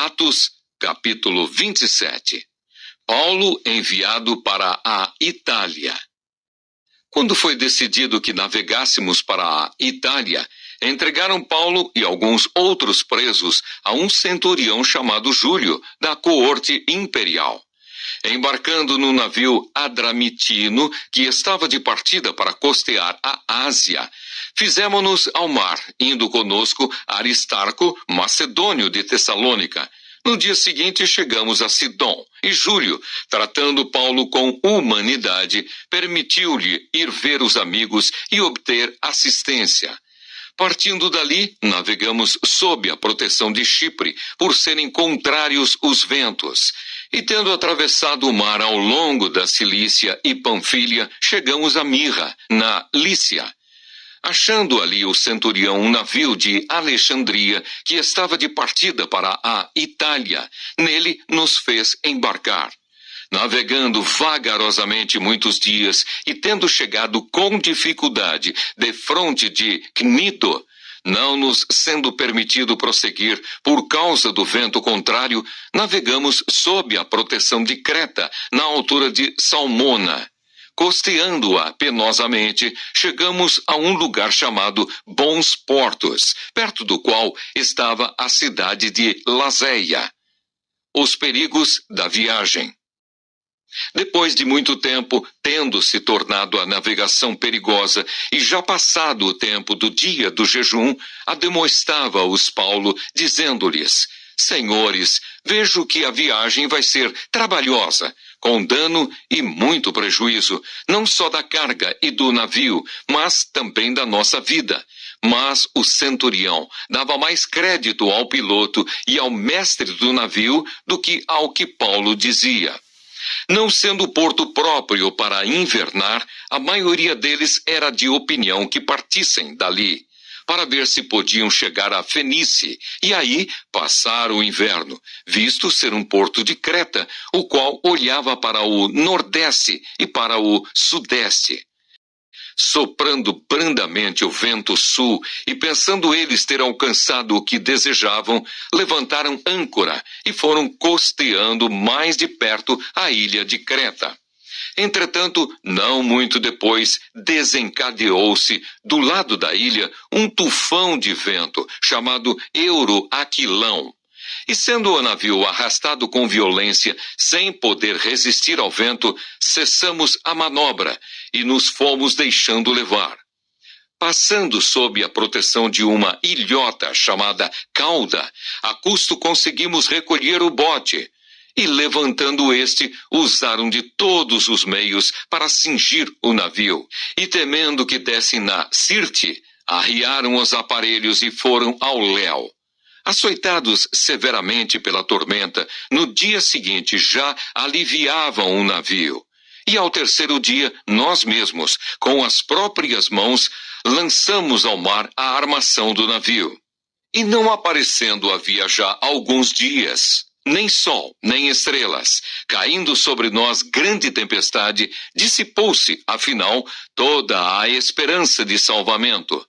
Atos, capítulo 27. Paulo enviado para a Itália. Quando foi decidido que navegássemos para a Itália, entregaram Paulo e alguns outros presos a um centurião chamado Júlio, da coorte imperial. Embarcando no navio Adramitino, que estava de partida para costear a Ásia, fizemo-nos ao mar, indo conosco Aristarco, macedônio de Tessalônica. No dia seguinte chegamos a Sidom, e Júlio, tratando Paulo com humanidade, permitiu-lhe ir ver os amigos e obter assistência. Partindo dali, navegamos sob a proteção de Chipre, por serem contrários os ventos. E tendo atravessado o mar ao longo da Cilícia e Panfilha, chegamos a Mirra, na Lícia. Achando ali o centurião um navio de Alexandria, que estava de partida para a Itália, nele nos fez embarcar. Navegando vagarosamente muitos dias e tendo chegado com dificuldade defronte de Cnido, não nos sendo permitido prosseguir por causa do vento contrário, navegamos sob a proteção de Creta, na altura de Salmona. Costeando-a penosamente, chegamos a um lugar chamado Bons Portos, perto do qual estava a cidade de Laséia. Os perigos da viagem. Depois de muito tempo, tendo se tornado a navegação perigosa e já passado o tempo do dia do jejum, ademoestava-os Paulo, dizendo-lhes: Senhores, vejo que a viagem vai ser trabalhosa, com dano e muito prejuízo, não só da carga e do navio, mas também da nossa vida. Mas o centurião dava mais crédito ao piloto e ao mestre do navio do que ao que Paulo dizia. Não sendo porto próprio para invernar, a maioria deles era de opinião que partissem dali, para ver se podiam chegar a Fenícia, e aí passar o inverno, visto ser um porto de Creta, o qual olhava para o nordeste e para o sudeste. Soprando brandamente o vento sul, e pensando eles ter alcançado o que desejavam, levantaram âncora e foram costeando mais de perto a ilha de Creta. Entretanto, não muito depois, desencadeou-se do lado da ilha um tufão de vento, chamado Euroaquilão. E sendo o navio arrastado com violência, sem poder resistir ao vento, cessamos a manobra e nos fomos deixando levar. Passando sob a proteção de uma ilhota chamada Cauda, a custo conseguimos recolher o bote. E levantando este, usaram de todos os meios para cingir o navio. E temendo que dessem na Sirte, arriaram os aparelhos e foram ao léu. Açoitados severamente pela tormenta, no dia seguinte já aliviavam o navio. E ao terceiro dia, nós mesmos, com as próprias mãos, lançamos ao mar a armação do navio. E não aparecendo havia já alguns dias, nem sol, nem estrelas, caindo sobre nós grande tempestade, dissipou-se, afinal, toda a esperança de salvamento.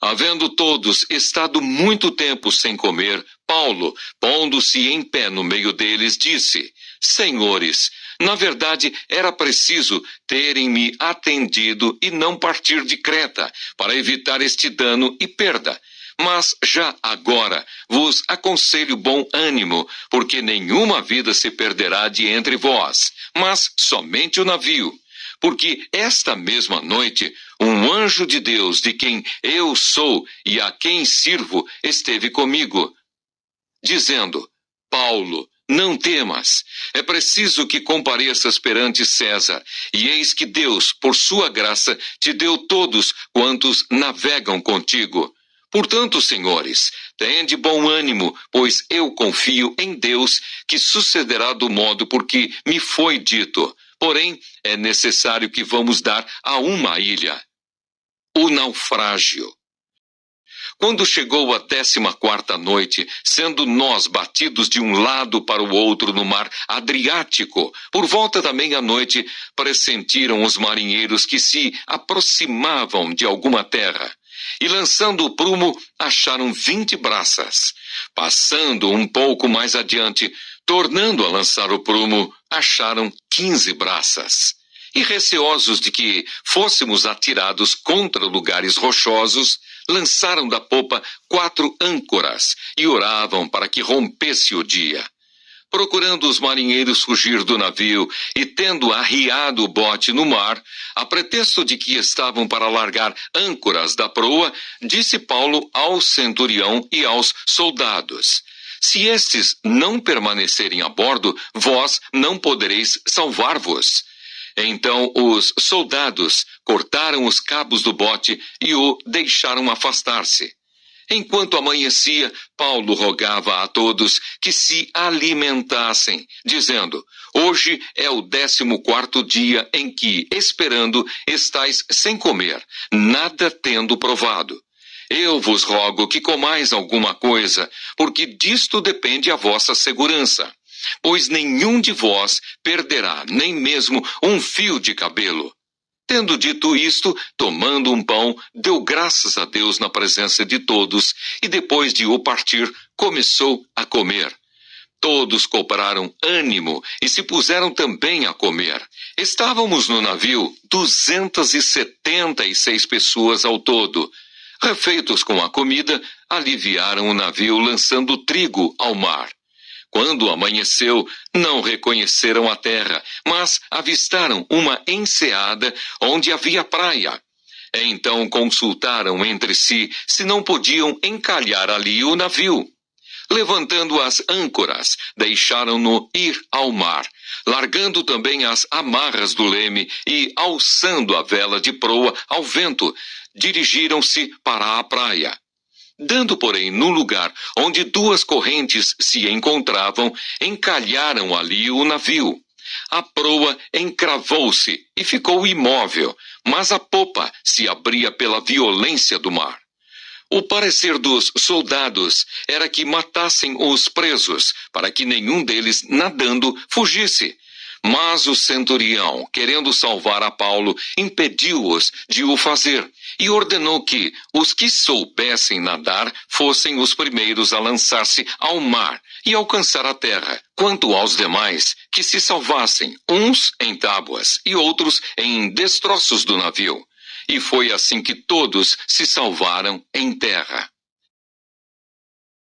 Havendo todos estado muito tempo sem comer, Paulo, pondo-se em pé no meio deles, disse: Senhores, na verdade era preciso terem-me atendido e não partir de Creta, para evitar este dano e perda. Mas já agora vos aconselho bom ânimo, porque nenhuma vida se perderá de entre vós, mas somente o navio. Porque esta mesma noite, um anjo de Deus, de quem eu sou e a quem sirvo, esteve comigo, dizendo: Paulo, não temas, é preciso que compareças perante César, e eis que Deus, por sua graça, te deu todos quantos navegam contigo. Portanto, senhores, tende bom ânimo, pois eu confio em Deus, que sucederá do modo por que me foi dito. Porém, é necessário que vamos dar a uma ilha. O naufrágio. Quando chegou a 14ª noite, sendo nós batidos de um lado para o outro no mar Adriático, por volta da meia-noite, pressentiram os marinheiros que se aproximavam de alguma terra. e lançando o prumo, acharam 20 braças. Passando um pouco mais adiante, tornando a lançar o prumo, acharam 15 braças. E receosos de que fôssemos atirados contra lugares rochosos, lançaram da popa 4 âncoras e oravam para que rompesse o dia. Procurando os marinheiros fugir do navio e tendo arriado o bote no mar, a pretexto de que estavam para largar âncoras da proa, disse Paulo ao centurião e aos soldados: se estes não permanecerem a bordo, vós não podereis salvar-vos. Então os soldados cortaram os cabos do bote e o deixaram afastar-se. Enquanto amanhecia, Paulo rogava a todos que se alimentassem, dizendo: hoje é o 14º dia em que, esperando, estais sem comer, nada tendo provado. Eu vos rogo que comais alguma coisa, porque disto depende a vossa segurança. Pois nenhum de vós perderá nem mesmo um fio de cabelo. Tendo dito isto, tomando um pão, deu graças a Deus na presença de todos, e depois de o partir, começou a comer. Todos cobraram ânimo e se puseram também a comer. Estávamos no navio 276 pessoas ao todo. Refeitos com a comida, aliviaram o navio lançando trigo ao mar. Quando amanheceu, não reconheceram a terra, mas avistaram uma enseada onde havia praia. Então consultaram entre si se não podiam encalhar ali o navio. Levantando as âncoras, deixaram-no ir ao mar, largando também as amarras do leme e alçando a vela de proa ao vento, dirigiram-se para a praia. Dando, porém, no lugar onde 2 correntes se encontravam, encalharam ali o navio. A proa encravou-se e ficou imóvel, mas a popa se abria pela violência do mar. O parecer dos soldados era que matassem os presos, para que nenhum deles, nadando, fugisse. Mas o centurião, querendo salvar a Paulo, impediu-os de o fazer e ordenou que os que soubessem nadar fossem os primeiros a lançar-se ao mar e alcançar a terra, quanto aos demais, que se salvassem, uns em tábuas e outros em destroços do navio. E foi assim que todos se salvaram em terra.